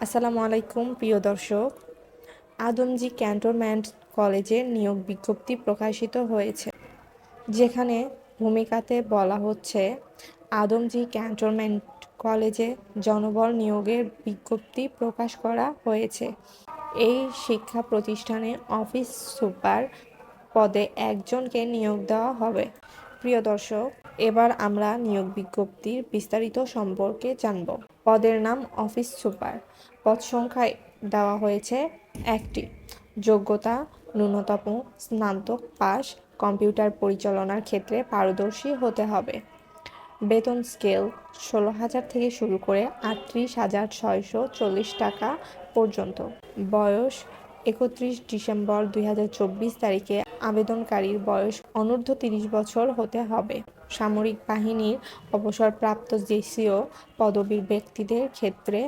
আসসালামু আলাইকুম প্রিয় দর্শক। আদমজী ক্যান্টনমেন্ট কলেজের নিয়োগ বিজ্ঞপ্তি প্রকাশিত হয়েছে, যেখানে ভূমিকাতে বলা হচ্ছে আদমজী ক্যান্টনমেন্ট কলেজে জনবল নিয়োগের বিজ্ঞপ্তি প্রকাশ করা হয়েছে। এই শিক্ষা প্রতিষ্ঠানে অফিস সুপার পদে একজনকে নিয়োগ দেওয়া হবে। প্রিয় দর্শক, এবার আমরা নিয়োগ বিজ্ঞপ্তির বিস্তারিত সম্পর্কে জানব। পদের নাম অফিস সুপার। পদ সংখ্যা দেওয়া হয়েছে একটি। যোগ্যতা ন্যূনতম স্নাতক পাস, কম্পিউটার পরিচালনার ক্ষেত্রে পারদর্শী হতে হবে। বেতন স্কেল 16,000 থেকে শুরু করে 38,640 টাকা পর্যন্ত। বয়স 31 ডিসেম্বর 2024 তারিখে আবেদনকারীর বয়স অনূর্ধ্ব 30 বছর হতে হবে। সামরিক বাহিনীর অবসরপ্রাপ্ত জেসিও পদবীর ব্যক্তিদের ক্ষেত্রে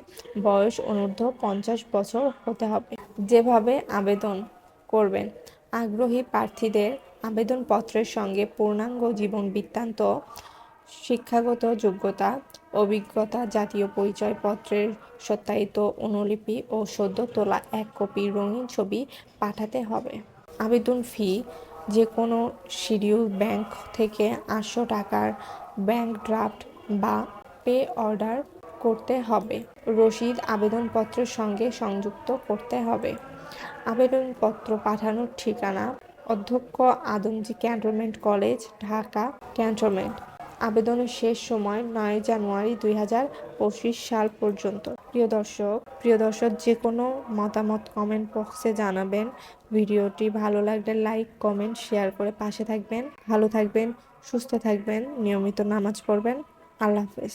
বয়স অনূর্ধ্ব 50 বছর হতে হবে। যেভাবে আবেদন করবেন: আগ্রহী প্রার্থীদের আবেদনপত্রের সঙ্গে পূর্ণাঙ্গ জীবন বৃত্তান্ত, শিক্ষাগত যোগ্যতা, অভিজ্ঞতা, জাতীয় পরিচয়পত্রের সত্যায়িত অনুলিপি ও সদ্য তোলা এক কপি রঙিন ছবি পাঠাতে হবে। আবেদন ফি: যে কোনো শিডিউল ব্যাংক থেকে 800 টাকার ব্যাংক ড্রাফট বা পে অর্ডার করতে হবে। রসিদ আবেদনপত্রের সঙ্গে সংযুক্ত করতে হবে। আবেদনপত্র পাঠানোর ঠিকানা: অধ্যক্ষ, Adamjee cantonment college, Dhaka cantonment. আবেদনের শেষ সময় 9 জানুয়ারি 2025 সাল পর্যন্ত। প্রিয় দর্শক, যে কোনো মতামত কমেন্ট বক্সে জানাবেন। ভিডিওটি ভালো লাগলে লাইক, কমেন্ট, শেয়ার করে পাশে থাকবেন। ভালো থাকবেন, সুস্থ থাকবেন, নিয়মিত নামাজ পড়বেন। আল্লাহ হাফেজ।